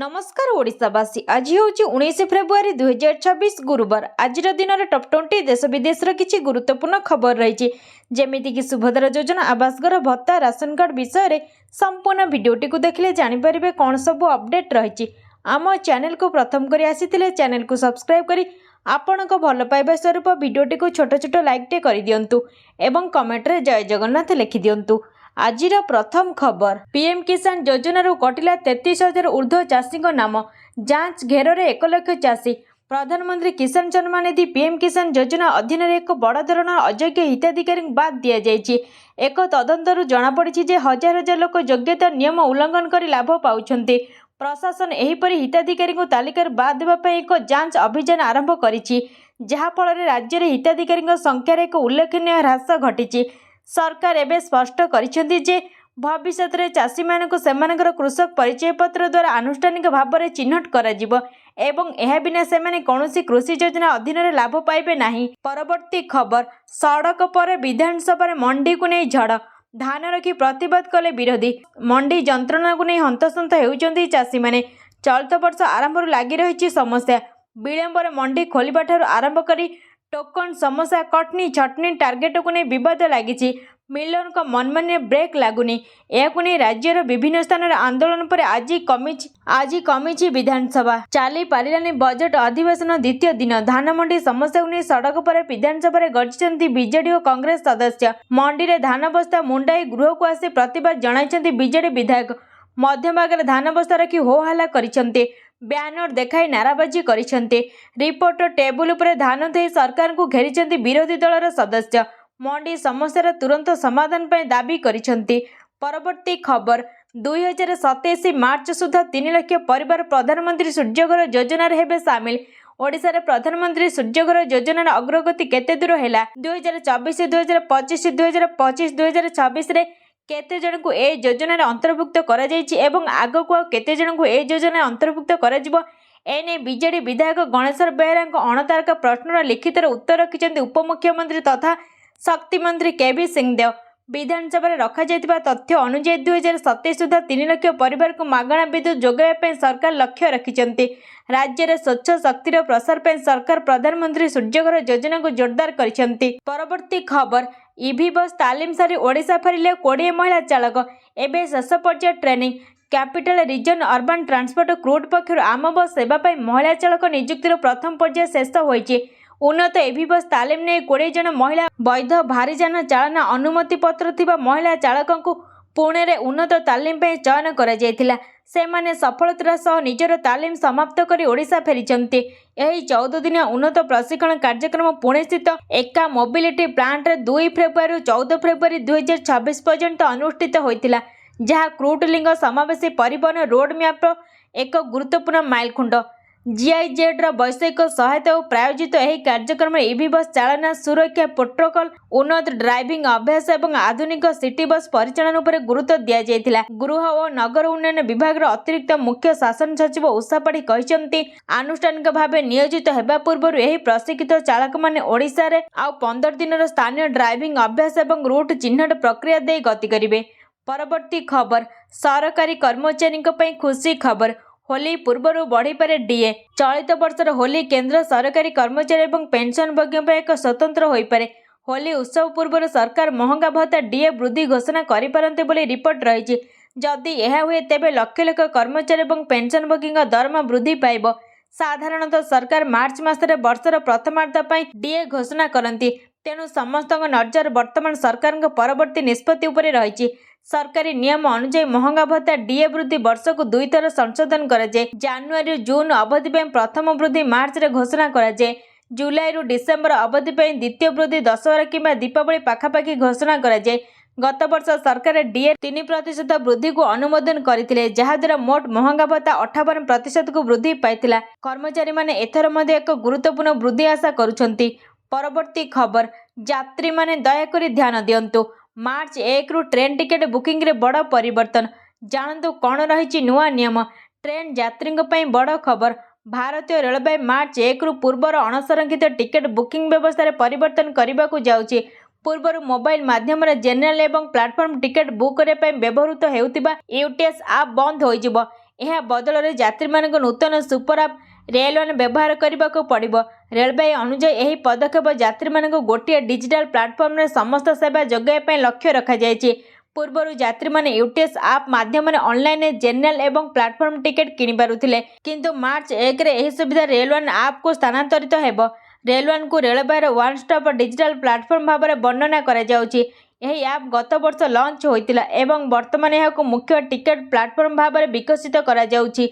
नमस्कार ओडिशावासी आज हूँ 19 फेब्रुआरी 2026 गुरुवार आज दिन में टॉप 20 देश विदेश किसी गुरुत्वपूर्ण खबर रही जमीक सुभद्रा योजना आवास घर भत्ता राशन कार्ड विषय में संपूर्ण भिडटी को देखले जानीपर कौन सब अपडेट रही आम चैनल को प्रथम कर आसी चैनल को सब्सक्राइब करी आपण भल पाइबा स्वरूप भिडटी को छोट छोट लाइक टे कर दिंतु एवं कमेंट रे जय जगन्नाथ लिखि दिंतु। आज प्रथम खबर पीएम किसान योजन कटिला 33,000 ऊर्ध्व चाषी नाम जांच घेर 1 लाख चाषी प्रधानमंत्री किसान सम्मान निधि पीएम किसान योजना अधीन एक बड़ धरण अयोग्य हिताधिकारी बाद दि जाएगी। एक तदंतर जमापड़ी हजार हजार लोक योग्यता नियम उल्लंघन कर लाभ पाउछन्ति। प्रशासन एहीपरि हिताधिकारी को तालिकार बाद देवाई एक जांच अभियान आरंभ करिछि जहाँफल राज्य में हिताधिकारी संख्यार एक उल्लेखनीय ह्रास घटी। सरकार एवं स्पष्ट करिसेंति जे भविष्य में चाषी मानक सेमानकर कृषक परिचय पत्र द्वारा आनुष्ठानिक भाव में चिन्हट करा जिवो एवं एहा बिना सेमाने कौनसी कृषि योजना अधीन रे लाभ पाइबे नाही। परवर्ती खबर सड़क पर विधानसभा मंडी को नहीं झड़ धान रखी प्रतिवाद कले विरोधी मंडी जंत्रणा को नहीं हंतसंत होउचंती चाषी माने। चलित वर्ष आरंभ लगी रही समस्या विलंबर मंडी खोलिबा ठारू आरंभ करी टोकन समस्या कटनी छटनी टार्गेट को नहीं बद लगी मिलर को मनमान्य ब्रेक लगुनि नहीं राज्यर विभिन्न स्थान में आंदोलन पर आज कमी विधानसभा चली पारानी बजट अधिवेशन द्वितीय दिन धान मंडी समस्या को नहीं सड़क पर विधानसभा गर्जिंट बीजेडी और कांग्रेस सदस्य मंडी में धान बस्ता मुंडाई गृह को आसी प्रतिवाद जणाई बीजेडी विधायक मध्यभाग धान बस्ता रखी हो हल्ला करिसेंति बैनर देखाई नाराबाजी करिसेंति। रिपोर्टर टेबुल पर धान थई सरकार को घेरिसेंति विरोधी दलर सदस्य मंडी समस्यार तुरंत समाधान पर दाबी करिसेंति। परवर्ती खबर 2027 मार्च सुधा 3 लाख परिवार प्रधानमंत्री सूर्यघर योजन हेबे सामिल। ओडिशा प्रधानमंत्री सूर्यघर योजनार अग्रगति केते दूर हैला 2024 2025 2025 2026 रे केते जन को ए योजना अंतर्भुक्त करा जायछि एवं आग को केते जन को ए योजना अंतर्भुक्त करा जिवो एने बीजेडी विधायक गणेश्वर बेहरा अणतारका प्रश्नर लिखित उत्तर रखिछन्ति उपमुख्यमंत्री तथा शक्ति मंत्री केबी सिंहदेव। विधानसभा रखा जायतिबा तथ्य अनुसार 2027 सुधा 3 लाख परिवार को मागणा विद्युत जोगाइबा सरकार लक्ष्य रखिछन्ति। राज्य में स्वच्छ शक्तिर प्रसार पर सरकार प्रधानमंत्री सूर्यघर योजना को जोरदार करिसेंति। परवर्ती खबर ईवी बस तालीम सारी ओडिशा फेरिले 20 महिला चालक एबे शेष पर्याय training capital region urban transport CRUT पक्षर आम बस सेवा महिला चालक नियुक्तिर प्रथम पर्याय शेष होइछि। उन्नत एवी बस तालीम ने 20 जन महिला वैध भारीजान चालना अनुमति पत्र थिबा महिला चालकों को पुणे रे उन्नत तालीम पे चयन करा जायतिला। सेमाने सफलतार सह निजर तालीम समाप्त करी ओडिशा फेरिचंती। एही 14 दिन उन्नत प्रशिक्षण कार्यक्रम पुणे स्थित एका मोबिलिटी प्लांट रे 2 फेब्रुआरी 14 फेब्रुआरी 2026 पर्यंत अनुष्ठित होइतिला जहाँ क्रूड लिंग समावेशी परिवहन रोड मैप एक गुरुत्वपूर्ण माइलखुंड। जीआईजेड वैषयिक सहायता और प्रायोजित यह कार्यक्रम ईवी बस चालना सुरक्षा प्रोटोकॉल उन्नत ड्राइविंग अभ्यास और आधुनिक सिटी बस परिचालन पर गुरुत्व दि जाइथिला। गृह और नगर उन्नयन विभाग अतिरिक्त मुख्य शासन सचिव उषा पाढ़ी कहते आनुष्ठानिक भाव नियोजित होगा पूर्व यह प्रशिक्षित चालक मैंने ओडिशा रे आ 15 दिन स्थानीय ड्राइविंग अभ्यास और रूट चिन्हट प्रक्रिया दे गति करेंगे। परवर्ती खबर सरकारी कर्मचारी खुशी खबर होली पूर्वर बढ़ी पारे डीए चलित वर्षर होली केंद्र सरकारी कर्मचारी और पेंशनभोगी एक स्वतंत्र हो पारे। होली उत्सव पूर्व सरकार महंगा भत्ता डीए वृद्धि घोषणा करिपारन्ते बोली रिपोर्ट रही। जदि यह हुए तेबे लक्ष लक्ष कर्मचारी और पेंशनभोगी दरमा वृद्धि पाइब। साधारणतः सरकार मार्च मासरे वर्षर प्रथमार्ध पर डीए घोषणा करती तेणु समस्त नजर वर्तमान सरकार परवर्ती निष्पत्ति उपरे रही। सरकारी नियम अनुसार महंगा भत्ता डीए वृद्धि वर्ष को 2 थर संशोधन कराए। जानुआरी जून अवधि प्रथम वृद्धि मार्च रे घोषणा कराए। जुलाई रु डिसेम्बर अवधि द्वितीय वृद्धि दशहरा किंवा दीपावली पाखापाखि घोषणा कराए। गत वर्ष सरकार डीए 3% वृद्धि को अनुमोदन करथिले जहाद्वारा मोट महंगा भत्ता 58% को वृद्धि पाइथिला। कर्मचारी माने एथर मध्ये एक गुरुत्वपूर्ण वृद्धि आशा करुछंती। परवर्ती खबर यात्री माने दयाकरी ध्यान दियंतु मार्च 1 रु ट्रेन टिकेट बुकिंग रे बड़ परिवर्तन जानतु कौन रही नुआ नियम ट्रेन यात्री बड़ खबर। भारतीय रेलवे मार्च 1 रु पूर्वर अणसंरक्षित टिकेट बुकिंग व्यवस्था परिवर्तन करने को जाउछि। पूर्वर मोबाइल माध्यम जेनेरल एवं प्लाटफॉर्म टिकेट बुक करने व्यवहृत हेउतिबा यूटीएस आप बंद होइजिबो। ଏହା ବଦଳରେ ଯାତ୍ରୀମାନଙ୍କୁ ନୂତନ ସୁପର ଆପ୍ ରେଲ୍1 ବ୍ୟବହାର କରିବାକୁ ପଡ଼ିବ। ରେଳବାଇ ଅନୁଯାୟୀ ଏହି ପଦକ୍ଷେପ ଯାତ୍ରୀମାନଙ୍କୁ ଗୋଟିଏ ଡିଜିଟାଲ ପ୍ଲାଟଫର୍ମରେ ସମସ୍ତ ସେବା ଯୋଗାଇବା ପାଇଁ ଲକ୍ଷ୍ୟ ରଖାଯାଇଛି। ପୂର୍ବରୁ ଯାତ୍ରୀମାନେ ୟୁଟିଏସ୍ ଆପ୍ ମାଧ୍ୟମରେ ଅନଲାଇନରେ ଜେନେରାଲ ଏବଂ ପ୍ଲାଟଫର୍ମ ଟିକେଟ୍ କିଣିପାରୁଥିଲେ, କିନ୍ତୁ ମାର୍ଚ୍ଚ 1ରେ ଏହି ସୁବିଧା ରେଲ୍1 ଆପ୍କୁ ସ୍ଥାନାନ୍ତରିତ ହେବ। ରେଲ୍1କୁ ରେଳବାଇର ୱାନ୍ ଷ୍ଟପ୍ ଡିଜିଟାଲ ପ୍ଲାଟଫର୍ମ ଭାବରେ ବର୍ଣ୍ଣନା କରାଯାଉଛି। ଏହି ଆପ୍ ଗତ ବର୍ଷ ଲଞ୍ଚ ହୋଇଥିଲା ଏବଂ ବର୍ତ୍ତମାନ ଏହାକୁ ମୁଖ୍ୟ ଟିକେଟ୍ ପ୍ଲାଟଫର୍ମ ଭାବରେ ବିକଶିତ କରାଯାଉଛି।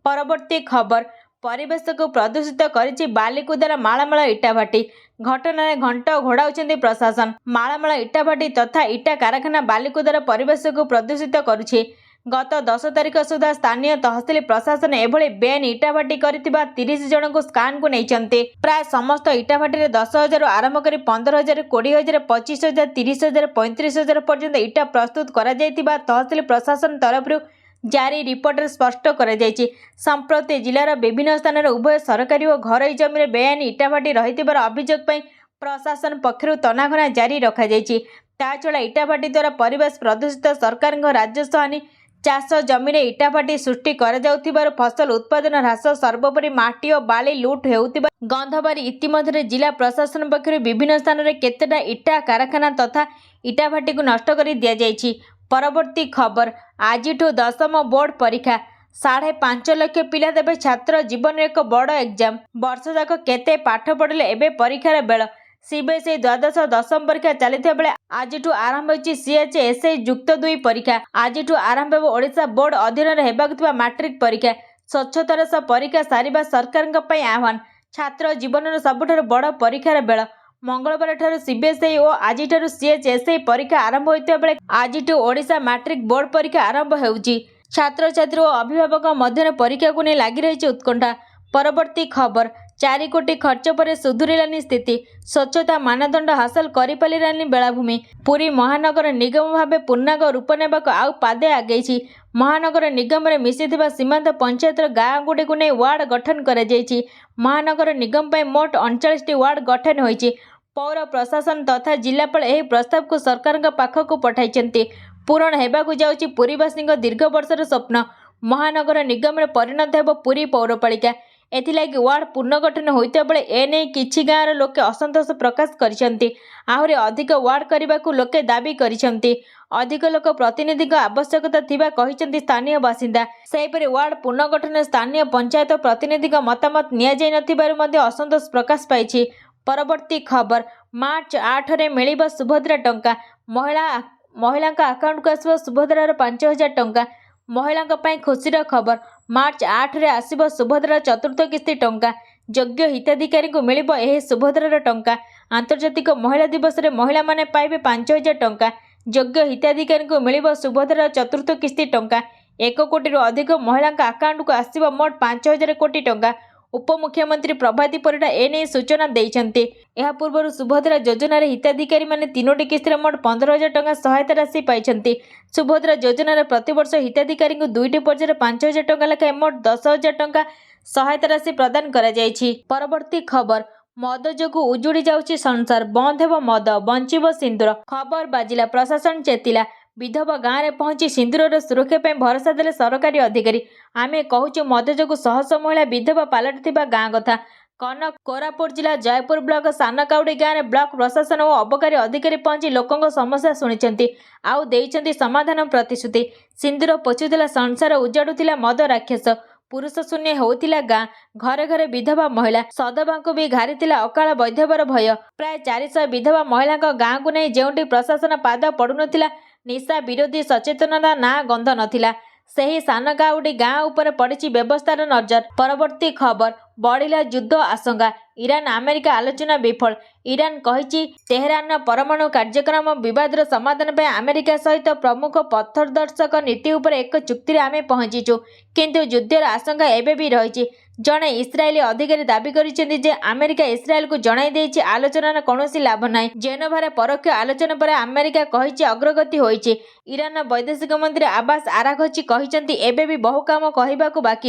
ପରବର୍ତ୍ତୀ ଖବର, ପରିବେଶକୁ ପ୍ରଦୂଷିତ କରିଛି ବାଲିକୁଦାର ମାଳମାଳ ଇଟାଭାଟି। ଘଟଣାରେ ଘଣ୍ଟ ଘୋଡ଼ାଉଛନ୍ତି ପ୍ରଶାସନ। ମାଳମାଳ ଇଟାଭାଟି ତଥା ଇଟା କାରଖାନା ବାଲିକୁଦାର ପରିବେଶକୁ ପ୍ରଦୂଷିତ କରୁଛି। ଗତ 10 ତାରିଖ ସୁଦ୍ଧା ସ୍ଥାନୀୟ ତହସିଲ ପ୍ରଶାସନ ଏଭଳି ବେଆଇନ ଇଟାଭାଟି କରିଥିବା 30 ଜଣଙ୍କୁ ସ୍କାନକୁ ନେଇଛନ୍ତି। ପ୍ରାୟ ସମସ୍ତ ଇଟାଭାଟିରେ 10,000ରୁ ଆରମ୍ଭ କରି 15,000, 20,000, 25,000, 30,000, 35,000 ପର୍ଯ୍ୟନ୍ତ ଇଟା ପ୍ରସ୍ତୁତ କରାଯାଇଥିବା ତହସିଲ ପ୍ରଶାସନ ତରଫରୁ ଜାରି ରିପୋର୍ଟରେ ସ୍ପଷ୍ଟ କରାଯାଇଛି। ସମ୍ପ୍ରତି ଜିଲ୍ଲାର ବିଭିନ୍ନ ସ୍ଥାନରେ ଉଭୟ ସରକାରୀ ଓ ଘରୋଇ ଜମିରେ ବେଆଇନ ଇଟାଭାଟି ରହିଥିବାର ଅଭିଯୋଗ ପାଇଁ ପ୍ରଶାସନ ପକ୍ଷରୁ ତନାଘନା ଜାରି ରଖାଯାଇଛି। ତାଛଡ଼ା ଇଟାଭାଟି ଦ୍ୱାରା ପରିବେଶ ପ୍ରଦୂଷିତ, ସରକାରଙ୍କ ରାଜସ୍ୱ ହାନି, ଚାଷ ଜମିରେ ଇଟାଭାଟି ସୃଷ୍ଟି କରାଯାଉଥିବାରୁ ଫସଲ ଉତ୍ପାଦନ ହ୍ରାସ, ସର୍ବୋପରି ମାଟି ଓ ବାଲି ଲୁଟ୍ ହେଉଥିବା ଗନ୍ଧବାରି। ଇତିମଧ୍ୟରେ ଜିଲ୍ଲା ପ୍ରଶାସନ ପକ୍ଷରୁ ବିଭିନ୍ନ ସ୍ଥାନରେ କେତେଟା ଇଟା କାରଖାନା ତଥା ଇଟାଭାଟିକୁ ନଷ୍ଟ କରି ଦିଆଯାଇଛି। ପରବର୍ତ୍ତୀ ଖବର, ଆଜିଠୁ 10ମ ବୋର୍ଡ ପରୀକ୍ଷା। 5.5 ଲକ୍ଷ ପିଲା ଦେବେ ଛାତ୍ର ଜୀବନର ଏକ ବଡ଼ ଏକ୍ଜାମ। ବର୍ଷଯାକ କେତେ ପାଠ ପଢ଼ିଲେ ଏବେ ପରୀକ୍ଷାର ବେଳ। ସିବିଏସ୍ଇ ଦ୍ୱାଦଶ ଦଶମ ପରୀକ୍ଷା ଚାଲିଥିବା ବେଳେ ଆଜିଠୁ ଆରମ୍ଭ ହେଉଛି ସିଏଚ୍ଏସ୍ଇ ଯୁକ୍ତ 2 ପରୀକ୍ଷା। ଆଜିଠୁ ଆରମ୍ଭ ହେବ ଓଡ଼ିଶା ବୋର୍ଡ ଅଧୀନରେ ହେବାକୁ ଥିବା ମାଟ୍ରିକ ପରୀକ୍ଷା। ସ୍ୱଚ୍ଛତାର ସହ ପରୀକ୍ଷା ସାରିବା ସରକାରଙ୍କ ପାଇଁ ଆହ୍ୱାନ। ଛାତ୍ର ଜୀବନର ସବୁଠାରୁ ବଡ଼ ପରୀକ୍ଷାର ବେଳ। ମଙ୍ଗଳବାର ଠାରୁ ସିବିଏସ୍ଇ ଓ ଆଜିଠାରୁ ସିଏଚ୍ଏସ୍ଇ ପରୀକ୍ଷା ଆରମ୍ଭ ହୋଇଥିବା ବେଳେ ଆଜିଠୁ ଓଡ଼ିଶା ମାଟ୍ରିକ ବୋର୍ଡ ପରୀକ୍ଷା ଆରମ୍ଭ ହେଉଛି। ଛାତ୍ରଛାତ୍ରୀ ଓ ଅଭିଭାବକ ମଧ୍ୟରେ ପରୀକ୍ଷାକୁ ନେଇ ଲାଗି ରହିଛି ଉତ୍କଣ୍ଠା। ପରବର୍ତ୍ତୀ ଖବର, 4 କୋଟି ଖର୍ଚ୍ଚ ପରେ ସୁଧୁରିଲାନି ସ୍ଥିତି। ସ୍ୱଚ୍ଛତା ମାନଦଣ୍ଡ ହାସଲ କରିପାରିଲାନି ବେଳାଭୂମି। ପୁରୀ ମହାନଗର ନିଗମ ଭାବେ ପୂର୍ଣ୍ଣାଙ୍ଗ ରୂପ ନେବାକୁ ଆଉ ପାଦେ ଆଗେଇଛି। ମହାନଗର ନିଗମରେ ମିଶିଥିବା ସୀମାନ୍ତ ପଞ୍ଚାୟତର ଗାଁଗୁଡ଼ିକୁ ନେଇ ୱାର୍ଡ ଗଠନ କରାଯାଇଛି। ମହାନଗର ନିଗମ ପାଇଁ ମୋଟ 39ଟି ୱାର୍ଡ ଗଠନ ହୋଇଛି। ପୌର ପ୍ରଶାସନ ତଥା ଜିଲ୍ଲାପାଳ ଏହି ପ୍ରସ୍ତାବକୁ ସରକାରଙ୍କ ପାଖକୁ ପଠାଇଛନ୍ତି। ପୂରଣ ହେବାକୁ ଯାଉଛି ପୁରୀବାସୀଙ୍କ ଦୀର୍ଘ ବର୍ଷର ସ୍ୱପ୍ନ। ମହାନଗର ନିଗମରେ ପରିଣତ ହେବ ପୁରୀ ପୌରପାଳିକା। ଏଥିଲାଗି ୱାର୍ଡ ପୁନର୍ଗଠନ ହୋଇଥିବା ବେଳେ ଏନେଇ କିଛି ଗାଁର ଲୋକେ ଅସନ୍ତୋଷ ପ୍ରକାଶ କରିଛନ୍ତି। ଆହୁରି ଅଧିକ ୱାର୍ଡ କରିବାକୁ ଲୋକେ ଦାବି କରିଛନ୍ତି। ଅଧିକ ଲୋକ ପ୍ରତିନିଧିଙ୍କ ଆବଶ୍ୟକତା ଥିବା କହିଛନ୍ତି ସ୍ଥାନୀୟ ବାସିନ୍ଦା। ସେହିପରି ୱାର୍ଡ ପୁନର୍ଗଠନରେ ସ୍ଥାନୀୟ ପଞ୍ଚାୟତ ପ୍ରତିନିଧିଙ୍କ ମତାମତ ନିଆଯାଇ ନଥିବାରୁ ମଧ୍ୟ ଅସନ୍ତୋଷ ପ୍ରକାଶ ପାଇଛି। ପରବର୍ତ୍ତୀ ଖବର, ମାର୍ଚ୍ଚ 8ରେ ମିଳିବ ସୁଭଦ୍ରା ଟଙ୍କା। ମହିଳାଙ୍କ ଆକାଉଣ୍ଟକୁ ଆସିବ ସୁଭଦ୍ରାର 5,000 ଟଙ୍କା। ମହିଳାଙ୍କ ପାଇଁ ଖୁସିର ଖବର, ମାର୍ଚ୍ଚ 8ରେ ଆସିବ ସୁଭଦ୍ରାର ଚତୁର୍ଥ କିସ୍ତି ଟଙ୍କା। ଯୋଗ୍ୟ ହିତାଧିକାରୀଙ୍କୁ ମିଳିବ ଏହି ସୁଭଦ୍ରାର ଟଙ୍କା। ଆନ୍ତର୍ଜାତିକ ମହିଳା ଦିବସରେ ମହିଳାମାନେ ପାଇବେ 5,000 ଟଙ୍କା। ଯୋଗ୍ୟ ହିତାଧିକାରୀଙ୍କୁ ମିଳିବ ସୁଭଦ୍ରାର ଚତୁର୍ଥ କିସ୍ତି ଟଙ୍କା। 1 କୋଟିରୁ ଅଧିକ ମହିଳାଙ୍କ ଆକାଉଣ୍ଟକୁ ଆସିବ ମୋଟ 5,000 କୋଟି ଟଙ୍କା। ଉପମୁଖ୍ୟମନ୍ତ୍ରୀ ପ୍ରଭାତୀ ପରିଡ଼ା ଏନେଇ ସୂଚନା ଦେଇଛନ୍ତି। ଏହା ପୂର୍ବରୁ ସୁଭଦ୍ରା ଯୋଜନାରେ ହିତାଧିକାରୀମାନେ 3ଟି କିସ୍ତିରେ ମୋଟ 15,000 ଟଙ୍କା ସହାୟତା ରାଶି ପାଇଛନ୍ତି। ସୁଭଦ୍ରା ଯୋଜନାରେ ପ୍ରତିବର୍ଷ ହିତାଧିକାରୀଙ୍କୁ 2ଟି ପର୍ଯ୍ୟାୟରେ 5,000 ଟଙ୍କା ଲେଖାଏଁ ମୋଟ 10,000 ଟଙ୍କା ସହାୟତା ରାଶି ପ୍ରଦାନ କରାଯାଇଛି। ପରବର୍ତ୍ତୀ ଖବର, ମଦ ଯୋଗୁଁ ଉଜୁଡ଼ି ଯାଉଛି ସଂସାର, ବନ୍ଦ ହେବ ମଦ, ବଞ୍ଚିବ ସିନ୍ଦୁର। ଖବର ବାଜିଲା, ପ୍ରଶାସନ ଚେତିଲା। ବିଧବା ଗାଁରେ ପହଞ୍ଚି ସିନ୍ଦୁରର ସୁରକ୍ଷା ପାଇଁ ଭରସା ଦେଲେ ସରକାରୀ ଅଧିକାରୀ। ଆମେ କହୁଛୁ ମଦ ଯୋଗୁଁ ଶହ ଶହ ମହିଳା ବିଧବା ପାଲଟିଥିବା ଗାଁ କଥା। କୋରାପୁଟ ଜିଲ୍ଲା ଜୟପୁର ବ୍ଲକ ସାନକାଉଡ଼ି ଗାଁରେ ବ୍ଲକ ପ୍ରଶାସନ ଓ ଅବକାରୀ ଅଧିକାରୀ ପହଞ୍ଚି ଲୋକଙ୍କ ସମସ୍ୟା ଶୁଣିଛନ୍ତି, ଆଉ ଦେଇଛନ୍ତି ସମାଧାନ ପ୍ରତିଶ୍ରୁତି। ସିନ୍ଦୁର ପୋଛୁଥିଲା ସଂସାର, ଉଜାଡ଼ୁଥିଲା ମଦ ରାକ୍ଷସ। ପୁରୁଷ ଶୂନ୍ୟ ହେଉଥିଲା ଗାଁ। ଘରେ ଘରେ ବିଧବା ମହିଳା। ସଦବାଙ୍କୁ ବି ଘାରିଥିଲା ଅକାଳ ବୈଧବର ଭୟ। ପ୍ରାୟ 400 ବିଧବା ମହିଳାଙ୍କ ଗାଁକୁ ନେଇ ଯେଉଁଠି ପ୍ରଶାସନ ପାଦ ପଡ଼ୁନଥିଲା, ନିଶା ବିରୋଧୀ ସଚେତନତା ନାଁ ଗନ୍ଧ ନଥିଲା, ସେହି ସାନକାଉଡ଼ି ଗାଁ ଉପରେ ପଡ଼ିଛି ବ୍ୟବସ୍ଥାର ନଜର। ପରବର୍ତ୍ତୀ ଖବର, ବଢ଼ିଲା ଯୁଦ୍ଧ ଆଶଙ୍କା। ଇରାନ ଆମେରିକା ଆଲୋଚନା ବିଫଳ। ଇରାନ କହିଛି ତେହେରାନର ପରମାଣୁ କାର୍ଯ୍ୟକ୍ରମ ବିବାଦର ସମାଧାନ ପାଇଁ ଆମେରିକା ସହିତ ପ୍ରମୁଖ ପଥଦର୍ଶକ ନୀତି ଉପରେ ଏକ ଚୁକ୍ତିରେ ଆମେ ପହଞ୍ଚିଛୁ, କିନ୍ତୁ ଯୁଦ୍ଧର ଆଶଙ୍କା ଏବେ ବି ରହିଛି। ଜଣେ ଇସ୍ରାଏଲି ଅଧିକାରୀ ଦାବି କରିଛନ୍ତି ଯେ ଆମେରିକା ଇସ୍ରାଏଲକୁ ଜଣାଇ ଦେଇଛି ଆଲୋଚନାର କୌଣସି ଲାଭ ନାହିଁ। ଜେନେଭାରେ ପରୋକ୍ଷ ଆଲୋଚନା ପରେ ଆମେରିକା କହିଛି ଅଗ୍ରଗତି ହୋଇଛି। ଇରାନର ବୈଦେଶିକ ମନ୍ତ୍ରୀ ଆବାସ ଆରାଘଚି କହିଛନ୍ତି ଏବେ ବି ବହୁ କାମ କରିବାକୁ ବାକି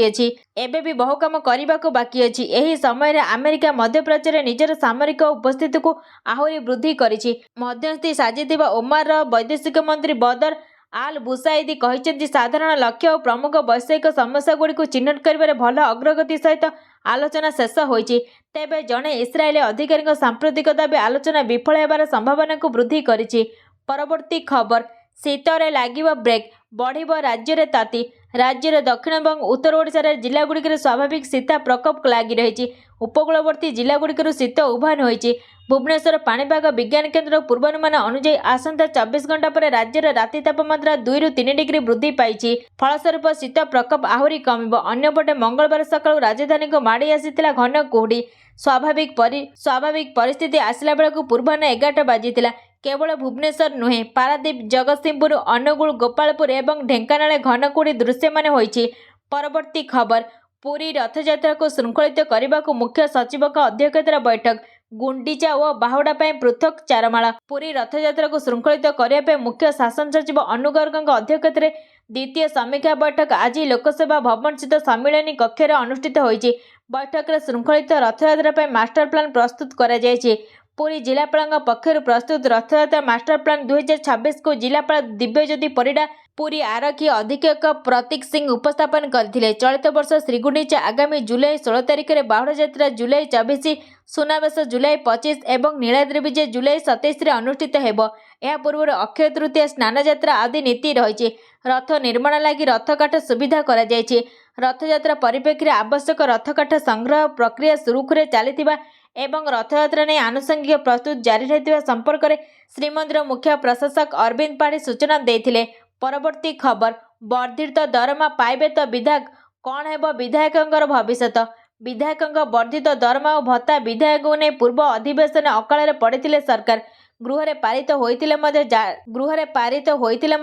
ଅଛି। ଏହି ସମୟରେ ଆମେରିକା ମଧ୍ୟପ୍ରାଚ୍ୟରେ ନିଜର ସାମରିକ ଉପସ୍ଥିତିକୁ ଆହୁରି ବୃଦ୍ଧି କରିଛି। ମଧ୍ୟସ୍ଥି ସାଜିଥିବା ଓମାନର ବୈଦେଶିକ ମନ୍ତ୍ରୀ ବଦର ଆଲ ବୁସାଇଦି କହିଛନ୍ତି ସାଧାରଣ ଲକ୍ଷ୍ୟ ଓ ପ୍ରମୁଖ ବୈଷୟିକ ସମସ୍ୟାଗୁଡ଼ିକୁ ଚିହ୍ନଟ କରିବାରେ ଭଲ ଅଗ୍ରଗତି ସହିତ ଆଲୋଚନା ଶେଷ ହୋଇଛି। ତେବେ ଜଣେ ଇସ୍ରାଏଲି ଅଧିକାରୀଙ୍କ ସାମ୍ପ୍ରତିକ ଦାବି ଆଲୋଚନା ବିଫଳ ହେବାର ସମ୍ଭାବନାକୁ ବୃଦ୍ଧି କରିଛି। ପରବର୍ତ୍ତୀ ଖବର, ଶୀତରେ ଲାଗିବ ବ୍ରେକ୍, ବଢ଼ିବ ରାଜ୍ୟରେ ତାତି। ରାଜ୍ୟର ଦକ୍ଷିଣ ଏବଂ ଉତ୍ତର ଓଡ଼ିଶାର ଜିଲ୍ଲାଗୁଡ଼ିକରେ ସ୍ୱାଭାବିକ ଶୀତ ପ୍ରକୋପ ଲାଗି ରହିଛି। ଉପକୂଳବର୍ତ୍ତୀ ଜିଲ୍ଲାଗୁଡ଼ିକରୁ ଶୀତ ଉଭାନ ହୋଇଛି। ଭୁବନେଶ୍ୱର ପାଣିପାଗ ବିଜ୍ଞାନ କେନ୍ଦ୍ର ପୂର୍ବାନୁମାନ ଅନୁଯାୟୀ ଆସନ୍ତା 24 ଘଣ୍ଟା ପରେ ରାଜ୍ୟର ରାତି ତାପମାତ୍ରା 2ରୁ 3 ଡିଗ୍ରୀ ବୃଦ୍ଧି ପାଇଛି। ଫଳସ୍ୱରୂପ ଶୀତ ପ୍ରକୋପ ଆହୁରି କମିବ। ଅନ୍ୟପଟେ ମଙ୍ଗଳବାର ସକାଳୁ ରାଜଧାନୀକୁ ମାଡ଼ି ଆସିଥିଲା ଘନ କୁହୁଡ଼ି। ସ୍ୱାଭାବିକ ପରିସ୍ଥିତି ଆସିଲା ବେଳକୁ ପୂର୍ବାହ୍ନ 11ଟା ବାଜିଥିଲା। କେବଳ ଭୁବନେଶ୍ୱର ନୁହେଁ, ପାରାଦୀପ, ଜଗତସିଂହପୁର, ଅନୁଗୁଳ, ଗୋପାଳପୁର ଏବଂ ଢେଙ୍କାନାଳରେ ଘନ କୁହୁଡ଼ି ଦୃଶ୍ୟମାନ ହୋଇଛି। ପରବର୍ତ୍ତୀ ଖବର, ପୁରୀ ରଥଯାତ୍ରାକୁ ଶୃଙ୍ଖଳିତ କରିବାକୁ ମୁଖ୍ୟ ସଚିବଙ୍କ ଅଧ୍ୟକ୍ଷତାରେ ବୈଠକ। ଗୁଣ୍ଡିଚା ଓ ବାହୁଡ଼ା ପାଇଁ ପୃଥକ ଚାରମାଳ। ପୁରୀ ରଥଯାତ୍ରାକୁ ଶୃଙ୍ଖଳିତ କରିବା ପାଇଁ ମୁଖ୍ୟ ଶାସନ ସଚିବ ଅନୁ ଗର୍ଗଙ୍କ ଅଧ୍ୟକ୍ଷତାରେ ଦ୍ୱିତୀୟ ସମୀକ୍ଷା ବୈଠକ ଆଜି ଲୋକସେବା ଭବନସ୍ଥିତ ସମ୍ମିଳନୀ କକ୍ଷରେ ଅନୁଷ୍ଠିତ ହୋଇଛି। ବୈଠକରେ ଶୃଙ୍ଖଳିତ ରଥଯାତ୍ରା ପାଇଁ ମାଷ୍ଟର ପ୍ଲାନ୍ ପ୍ରସ୍ତୁତ କରାଯାଇଛି। ପୁରୀ ଜିଲ୍ଲାପାଳଙ୍କ ପକ୍ଷରୁ ପ୍ରସ୍ତୁତ ରଥଯାତ୍ରା ମାଷ୍ଟର ପ୍ଲାନ୍ 2026କୁ ଜିଲ୍ଲାପାଳ ଦିବ୍ୟଜ୍ୟୋତି ପରିଡ଼ା, ପୁରୀ ଆରକ୍ଷୀ ଅଧୀକ୍ଷକ ପ୍ରତୀକ ସିଂ ଉପସ୍ଥାପନ କରିଥିଲେ। ଚଳିତ ବର୍ଷ ଶ୍ରୀଗୁଣ୍ଡିଚା ଆଗାମୀ ଜୁଲାଇ 16 ତାରିଖରେ, ବାହୁଡ଼ା ଯାତ୍ରା ଜୁଲାଇ 24, ସୁନାବେଶ ଜୁଲାଇ 25 ଏବଂ ନୀଳାଦ୍ରି ବିଜେ ଜୁଲାଇ 27ରେ ଅନୁଷ୍ଠିତ ହେବ। ଏହା ପୂର୍ବରୁ ଅକ୍ଷୟ ତୃତୀୟା, ସ୍ନାନଯାତ୍ରା ଆଦି ନୀତି ରହିଛି। ରଥ ନିର୍ମାଣ ଲାଗି ରଥକାଠ ସୁବିଧା କରାଯାଇଛି। ରଥଯାତ୍ରା ପରିପ୍ରେକ୍ଷୀରେ ଆବଶ୍ୟକ ରଥକାଠ ସଂଗ୍ରହ ପ୍ରକ୍ରିୟା ସୁରୁଖୁରୁରେ ଚାଲିଥିବା ଏବଂ ରଥଯାତ୍ରା ନେଇ ଆନୁଷଙ୍ଗିକ ପ୍ରସ୍ତୁତି ଜାରି ରହିଥିବା ସମ୍ପର୍କରେ ଶ୍ରୀମନ୍ଦିର ମୁଖ୍ୟ ପ୍ରଶାସକ ଅରବିନ୍ଦ ପାଢ଼ୀ ସୂଚନା ଦେଇଥିଲେ। ପରବର୍ତ୍ତୀ ଖବର, ବର୍ଦ୍ଧିତ ଦରମା ପାଇବେ ତ ବିଧାୟକ, କ'ଣ ହେବ ବିଧାୟକଙ୍କର ଭବିଷ୍ୟତ? ବିଧାୟକଙ୍କ ବର୍ଦ୍ଧିତ ଦରମା ଓ ଭତ୍ତା ବିଧାୟକଙ୍କୁ ନେଇ ପୂର୍ବ ଅଧିବେଶନରେ ଅକାଳରେ ପଡ଼ିଥିଲେ ସରକାର। ଗୃହରେ ପାରିତ ହୋଇଥିଲେ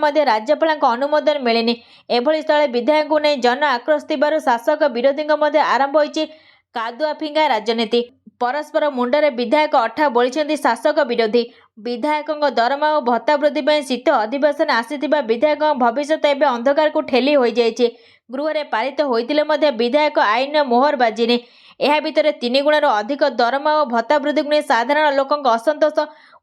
ମଧ୍ୟ ରାଜ୍ୟପାଳଙ୍କ ଅନୁମୋଦନ ମିଳିନି। ଏଭଳି ସ୍ଥଳେ ବିଧାୟକଙ୍କୁ ନେଇ ଜନ ଆକ୍ରୋଶ ଥିବାରୁ ଶାସକ ବିରୋଧୀଙ୍କ ମଧ୍ୟରେ ଆରମ୍ଭ ହୋଇଛି କାଦୁଆ ଫିଙ୍ଗା ରାଜନୀତି। ପରସ୍ପର ମୁଣ୍ଡରେ ବିଧାୟକ ଅଠା ବୋଳିଛନ୍ତି ଶାସକ ବିରୋଧୀ। ବିଧାୟକଙ୍କ ଦରମା ଓ ଭତ୍ତା ବୃଦ୍ଧି ପାଇଁ ଶୀତ ଅଧିବେଶନ ଆସିଥିବା ବିଧାୟକଙ୍କ ଭବିଷ୍ୟତ ଏବେ ଅନ୍ଧକାରକୁ ଠେଲି ହୋଇଯାଇଛି। ଗୃହରେ ପାରିତ ହୋଇଥିଲେ ମଧ୍ୟ ବିଧାୟକ ଆଇନର ମୋହର ବାଜିନି। ଏହା ଭିତରେ 3 ଗୁଣରୁ ଅଧିକ ଦରମା ଓ ଭତ୍ତା ବୃଦ୍ଧିକୁ ନେଇ ସାଧାରଣ ଲୋକଙ୍କ ଅସନ୍ତୋଷ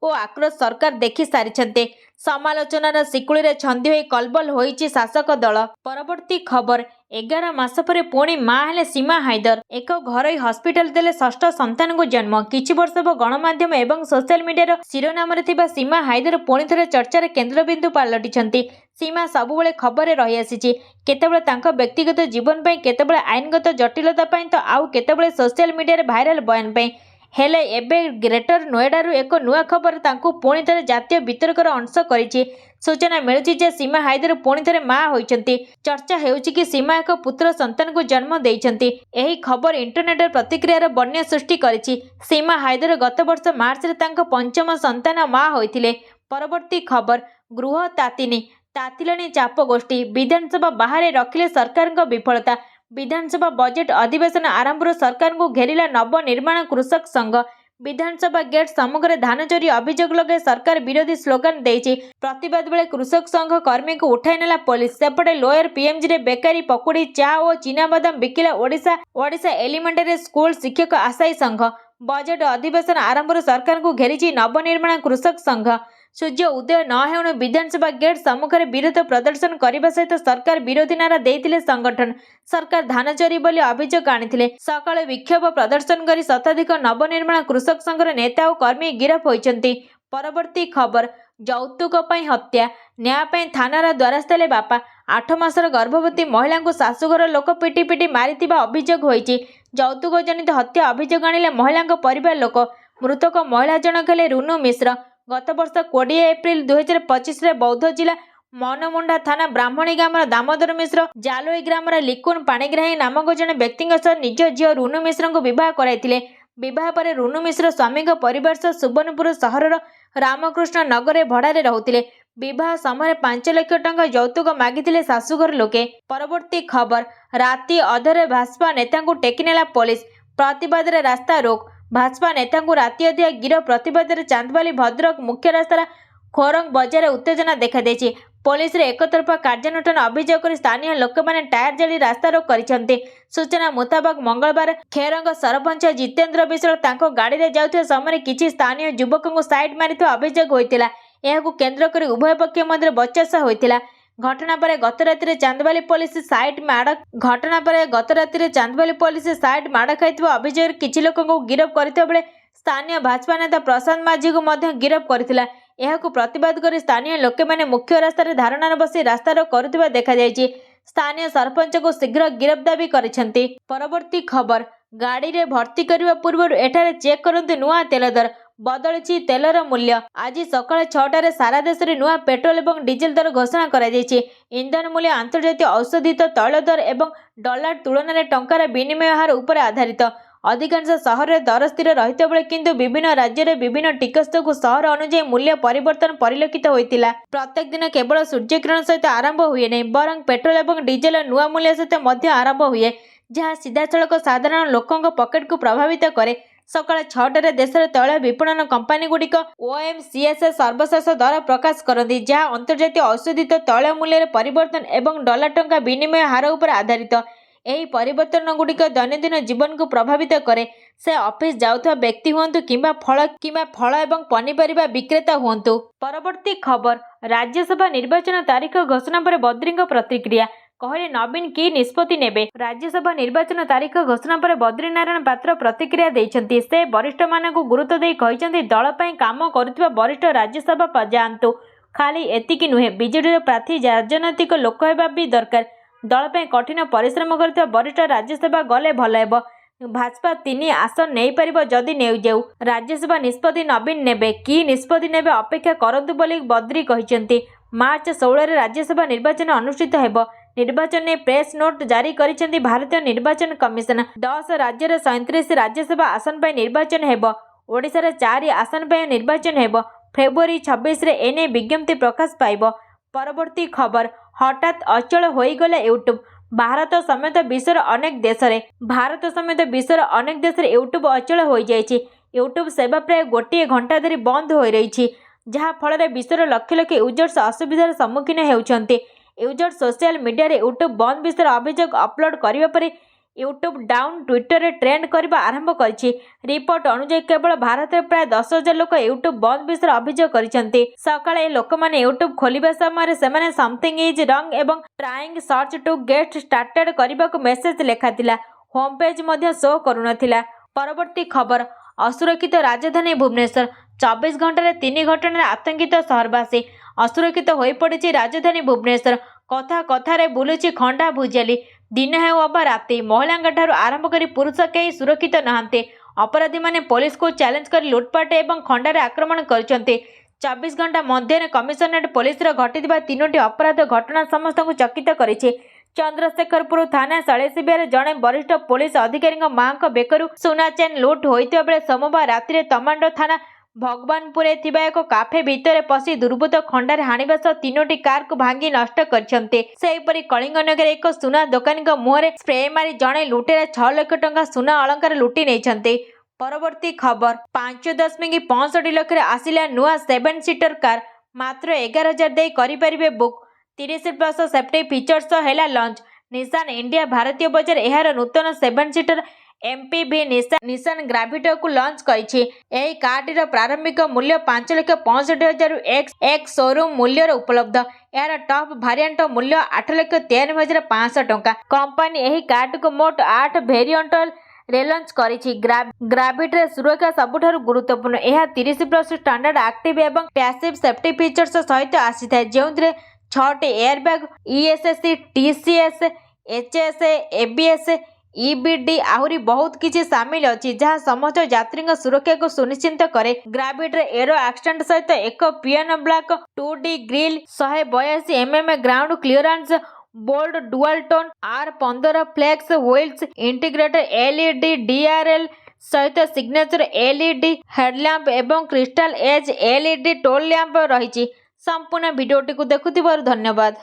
ଓ ଆକ୍ରୋଶ ସରକାର ଦେଖି ସାରିଛନ୍ତି। ସମାଲୋଚନାର ଶିକୁଳିରେ ଛନ୍ଦି ହୋଇ କଲବଲ ହୋଇଛି ଶାସକ ଦଳ। ପରବର୍ତ୍ତୀ ଖବର, 11 ମାସ ପରେ ପୁଣି ମା' ହେଲେ ସୀମା ହାଇଦର। ଏକ ଘରୋଇ ହସ୍ପିଟାଲ ଦେଲେ ଷଷ୍ଠ ସନ୍ତାନକୁ ଜନ୍ମ। କିଛି ବର୍ଷ ହେବ ଗଣମାଧ୍ୟମ ଏବଂ ସୋସିଆଲ ମିଡିଆର ଶିରୋନାମରେ ଥିବା ସୀମା ହାଇଦର ପୁଣି ଥରେ ଚର୍ଚ୍ଚାର କେନ୍ଦ୍ରବିନ୍ଦୁ ପାଲଟିଛନ୍ତି। ସୀମା ସବୁବେଳେ ଖବରରେ ରହିଆସିଛି। କେତେବେଳେ ତାଙ୍କ ବ୍ୟକ୍ତିଗତ ଜୀବନ ପାଇଁ, କେତେବେଳେ ଆଇନଗତ ଜଟିଳତା ପାଇଁ, ତ ଆଉ କେତେବେଳେ ସୋସିଆଲ ମିଡିଆରେ ଭାଇରାଲ ବୟାନ ପାଇଁ। ହେଲେ ଏବେ ଗ୍ରେଟର ନୋଏଡାରୁ ଏକ ନୂଆ ଖବର ତାଙ୍କୁ ପୁଣି ଥରେ ଜାତୀୟ ବିତର୍କର ଅଂଶ କରିଛି। ସୂଚନା ମିଳୁଛି ଯେ ସୀମା ହାଇଦର ପୁଣି ଥରେ ମା' ହୋଇଛନ୍ତି। ଚର୍ଚ୍ଚା ହେଉଛି କି ସୀମା ଏକ ପୁତ୍ର ସନ୍ତାନକୁ ଜନ୍ମ ଦେଇଛନ୍ତି। ଏହି ଖବର ଇଣ୍ଟରନେଟରେ ପ୍ରତିକ୍ରିୟାର ବନ୍ୟା ସୃଷ୍ଟି କରିଛି। ସୀମା ହାଇଦର ଗତ ବର୍ଷ ମାର୍ଚ୍ଚରେ ତାଙ୍କ ପଞ୍ଚମ ସନ୍ତାନ ମା' ହୋଇଥିଲେ। ପରବର୍ତ୍ତୀ ଖବର, ଗୃହ ତାତିଲାଣି ଚାପ ଗୋଷ୍ଠୀ। ବିଧାନସଭା ବାହାରେ ରଖିଲେ ସରକାରଙ୍କ ବିଫଳତା। ବିଧାନସଭା ବଜେଟ୍ ଅଧିବେଶନ ଆରମ୍ଭରୁ ସରକାରଙ୍କୁ ଘେରିଲା ନବନିର୍ମାଣ କୃଷକ ସଂଘ। ବିଧାନସଭା ଗେଟ୍ ସମ୍ମୁଖରେ ଧାନ ଚୋରି ଅଭିଯୋଗ ଲଗାଇ ସରକାର ବିରୋଧୀ ସ୍ଲୋଗାନ ଦେଇଛି। ପ୍ରତିବାଦ ବେଳେ କୃଷକ ସଂଘ କର୍ମୀଙ୍କୁ ଉଠାଇ ନେଲା ପୋଲିସ। ସେପଟେ ଲୋୟର ପିଏମଜିରେ ବେକାରୀ, ପକୁଡ଼ି, ଚା ଓ ଚିନାବାଦାମ ବିକିଲା ଓଡ଼ିଶା ଏଲିମେଣ୍ଟାରୀ ସ୍କୁଲ ଶିକ୍ଷକ ଆଶାୟୀ ସଂଘ। ବଜେଟ୍ ଅଧିବେଶନ ଆରମ୍ଭରୁ ସରକାରଙ୍କୁ ଘେରିଛି ନବନିର୍ମାଣ କୃଷକ ସଂଘ। ସୂର୍ଯ୍ୟ ଉଦୟ ନ ହେଉଣୁ ବିଧାନସଭା ଗେଟ୍ ସମ୍ମୁଖରେ ବିରୋଧ ପ୍ରଦର୍ଶନ କରିବା ସହିତ ସରକାର ବିରୋଧୀ ନାରା ଦେଇଥିଲେ ସଂଗଠନ। ସରକାର ଧାନ ଚୋରି ବୋଲି ଅଭିଯୋଗ ଆଣିଥିଲେ। ସକାଳୁ ବିକ୍ଷୋଭ ପ୍ରଦର୍ଶନ କରି ଶତାଧିକ ନବନିର୍ମାଣ କୃଷକ ସଂଘର ନେତା ଓ କର୍ମୀ ଗିରଫ ହୋଇଛନ୍ତି। ପରବର୍ତ୍ତୀ ଖବର, ଯୌତୁକ ପାଇଁ ହତ୍ୟା, ନ୍ୟାୟ ପାଇଁ ଥାନାର ଦ୍ୱାରସ୍ଥ ହେଲେ ବାପା। 8 ମାସର ଗର୍ଭବତୀ ମହିଳାଙ୍କୁ ଶାଶୁଘର ଲୋକ ପିଟି ମାରିଥିବା ଅଭିଯୋଗ ହୋଇଛି। ଯୌତୁକ ଜନିତ ହତ୍ୟା ଅଭିଯୋଗ ଆଣିଲେ ମହିଳାଙ୍କ ପରିବାର ଲୋକ। ମୃତକ ମହିଳା ଜଣକ ହେଲେ ରୁନୁ ମିଶ୍ର। ଗତ ବର୍ଷ 20 ଏପ୍ରିଲ 2025ରେ ବୌଦ୍ଧ ଜିଲ୍ଲା ମନମୁଣ୍ଡା ଥାନା ବ୍ରାହ୍ମଣୀ ଗ୍ରାମର ଦାମୋଦର ମିଶ୍ର ଜାଲୋଇ ଗ୍ରାମର ଲିକୁନ ପାଣିଗ୍ରାହୀ ନାମକ ଜଣେ ବ୍ୟକ୍ତିଙ୍କ ସହ ନିଜ ଝିଅ ରୁନୁ ମିଶ୍ରଙ୍କୁ ବିବାହ କରାଇଥିଲେ। ବିବାହ ପରେ ରୁନୁ ମିଶ୍ର ସ୍ୱାମୀଙ୍କ ପରିବାର ସହ ସୁବର୍ଣ୍ଣପୁର ସହରର ରାମକୃଷ୍ଣ ନଗରରେ ଭଡ଼ାରେ ରହୁଥିଲେ। ବିବାହ ସମୟରେ 5 ଲକ୍ଷ ଟଙ୍କା ଯୌତୁକ ମାଗିଥିଲେ ଶାଶୁଘର ଲୋକେ। ପରବର୍ତ୍ତୀ ଖବର, ରାତି ଅଧରେ ଭାଜପା ନେତାଙ୍କୁ ଟେକିନେଲା ପୋଲିସ। ପ୍ରତିବାଦରେ ରାସ୍ତା ରୋକ। ଭାଜପା ନେତାଙ୍କୁ ରାତି ଅଧିଆ ଗିରଫ ପ୍ରତିବାଦରେ ଚାନ୍ଦବାଲି ଭଦ୍ରକ ମୁଖ୍ୟ ରାସ୍ତାର ଖୋରଙ୍ଗ ବଜାରରେ ଉତ୍ତେଜନା ଦେଖାଦେଇଛି। ପୋଲିସର ଏକତରଫା କାର୍ଯ୍ୟାନୁଷ୍ଠାନ ଅଭିଯୋଗ କରି ସ୍ଥାନୀୟ ଲୋକମାନେ ଟାୟାର ଜାଳି ରାସ୍ତାରୋକ କରିଛନ୍ତି। ସୂଚନା ମୁତାବକ ମଙ୍ଗଳବାର ଖୋରଙ୍ଗ ସରପଞ୍ଚ ଜିତେନ୍ଦ୍ର ବିଶ୍ୱାଳ ତାଙ୍କ ଗାଡ଼ିରେ ଯାଉଥିବା ସମୟରେ କିଛି ସ୍ଥାନୀୟ ଯୁବକଙ୍କୁ ସାଇଡ୍ ମାରିଥିବା ଅଭିଯୋଗ ହୋଇଥିଲା। ଏହାକୁ କେନ୍ଦ୍ର କରି ଉଭୟ ପକ୍ଷ ମଧ୍ୟରେ ବଚସା ହୋଇଥିଲା। घटना पर गत राति चांदबाली पुलिस साइट माड़ खाई अभियोग किछि लोक गिरफ करथिबा बेले स्थानीय भाजपा नेता प्रशांत माझी को मध्य गिरफ करथिला। एहाकु प्रतिवाद करी स्थानीय लोके माने मुख्य रास्तार धारणा बसी रास्तारोक करुथिबा देखा जायछि। स्थानीय सरपंच को शीघ्र गिरफ दाबी करिसेंति। परवर्ती खबर, गाड़ी रे भर्ती करने पूर्व एठारे चेक करंतु नुआ तेल दर बदलिछि। तेलर मूल्य आज सकाळ 6टारे सारा देश में नुआ पेट्रोल और डीजेल दर घोषणा करा जायछि। इंधन मूल्य अंतर्जातीय औषधित तैल दर और डॉलर तुलन में टंकार विनिमय हार उपर आधारित। अधिकांश सहर में दर स्थिर रहित बेले किंतु विभिन्न राज्य में विभिन्न टिकस को सहर अनुଯାयी मूल्य परिवर्तन परिलक्षित होइतिला। प्रत्येक दिन केवल सूर्यकिरण सहित आरंभ हुए नहीं, बरं पेट्रोल और डीजेल नुआ मूल्य सहित मध्य आरंभ हुए, जहाँ सीधासलख साधारण लोकों पॉकेट को प्रभावित करे। सकाळ 6टारे देशर तैल विपणन कंपानी गुड़िक OMCS सर्वशेष दर प्रकाश करती, जहाँ अंतर्जातीय औषधित तैल मूल्य परिवर्तन और डॉलर टंका विनिमय हार उपर आधारित। यही परिवर्तन गुड़िक दैनंदिन जीवन को प्रभावित करे। से ऑफिस जाउथवा व्यक्ति हुंतु किंबा फल एवं पनीपरिबा विक्रेता हुंतु। परवर्ती खबर, राज्यसभा निर्वाचन तारीख घोषणा पर बद्री प्रतिक्रिया। कहले नवीन की निष्पत्ति नेबे। राज्यसभा निर्वाचन तारीख घोषणा पर बद्री नारायण पात्र प्रतिक्रिया देइछन्ति। से वरिष्ठ मानकु गुरुत्व देई कहिसन्ति दल पई काम करुथिबा वरिष्ठ राज्यसभा जाआंतु। खाली एतिकी नुहे, बीजेडी प्रार्थी राजनैतिक लोक हेबा भी दरकार। दल पई कठिन परिश्रम करथिबा वरिष्ठ राज्यसभा गले भल हेबो। भाजपा 3 आसन नहीं पारिबो जदि नेउ जाऊ। राज्यसभा निष्पत्ति नवीन नेबे, कि निष्पत्ति नेबे अपेक्षा करंतु बोली बद्री कहिसन्ति। मार्च 16 रे राज्यसभा निर्वाचन अनुष्ठित हेबो। निर्वाचन ने प्रेस नोट जारी करिसेंति भारतीय निर्वाचन कमिशन। 10 राज्य रे 37 राज्यसभा आसन पर निर्वाचन हेबो। ओडिशा रे 4 आसन पर निर्वाचन हेबो। फेब्रुआरी 26 रे एने विज्ञप्ति प्रकाश पाइबो। परवर्ती खबर, हठात अचल होईगले यूट्यूब। भारत समेत विश्वर अनेक देश रे यूट्यूब अचल हो जाइछि। यूट्यूब सेवा प्राय गोटे घंटा धरी बंद हो रही, जहाँ फल विश्वर लक्ष लक्ष यूजर्स असुविधार सम्मुखीन होउछन्ति। यूजर सोशल मीडिया रे यूट्यूब बंद विषय अभियोग अपलोड करने पर यूट्यूब डाउन ट्विटर रे ट्रेंड करने आरंभ करिछि। रिपोर्ट अनुसार केवल भारत में प्राय 10,000 लोक यूट्यूब बंद विषय अभियोग करिसेंति। सकाळे लोक माने यूट्यूब खोलिबा समय सेमाने समथिंग इज रॉन्ग एवं trying search to get started करबाको मेसेज लेखाथिला। होम पेज मध्ये शो करूनथिला। परवर्ती खबर, असुरक्षित राजधानी भुवनेश्वर। 24 घंटे 3 घटना आतंकित सहरवासी। असुरक्षित हो पड़ी राजधानी भुवनेश्वर। कथा कथारे बुलुची खंडा भुजाली। दिन है अबा राति, महिला आरंभ कर पुरुष कहीं सुरक्षित नहांते। अपराधी माने पुलिस को चैलेंज कर लुटपाट एवं खंडारे आक्रमण करछन्ते। 24 घंटा मध्य कमिशनरेट पुलिस घटिथिबा 3टी अपराध घटना समस्त को चकित करिछि। चंद्रशेखरपुर थाना सलेसिबियार जड़े वरिष्ठ पुलिस अधिकारी मां बेकरू सुना चेन लुट होइतिबा बेले सोमवार राति तमांडो थाना भगवानपुरे थिबा एक काफे भितर पशि दुर्बृत्त खंडारे हाणिबा सह 3टी कार को भांगी नष्ट करछन्ते। सेहीपरि कलिंगनगर एक सुना दुकानी मुहरे स्प्रे मारी जड़े लुटेरा 6 लाख टंका सुना अलंकार लुटि नेइछन्ते। परवर्ती खबर, 5.65 लाख आसिला नुआ 7 सीटर कार। मात्र 11,000 दे करिपारिबे बुक। 30+ सेफ्टी फीचर्स हेला लॉन्च। निसान इंडिया भारतीय बजार एहार नूतन 7 सीटर MPV निसान ग्राविटो को लॉन्च करिछि। एही कारटीर प्रारंभिक मूल्य 5,65,000 एक्स शोरूम मूल्य उपलब्ध। यार टॉप भारिएंट मूल्य 8,93,500 टंका। कंपनी एही कार को मोट 8 वेरिएंट रे लॉन्च करिछि। ग्राविटर सुरक्षा सबुठारु गुरुत्वपूर्ण। यह 30+ स्टैंडर्ड एक्टिव एवं पैसिव सेफ्टी फीचर्स सहित आसीथाय, जेउंतरे 6टी airbag, ESC, TCS, HSA, ABS, EBD आहुरी बहुत किछि शामिल अछि, जहाँ समस्त यात्री सुरक्षा को सुनिश्चित करे। ग्राविटर एरो एक्सटेंड सहित एक piano black 2D grille, 182 mm ground clearance, bold dual tone R15 flex wheels, integrated LED DRL सहित सिग्नेचर LED हेडलैम्प एवं crystal edge LED tail lamp रही। संपूर्ण वीडियोटी को देखुथिबारु धन्यवाद।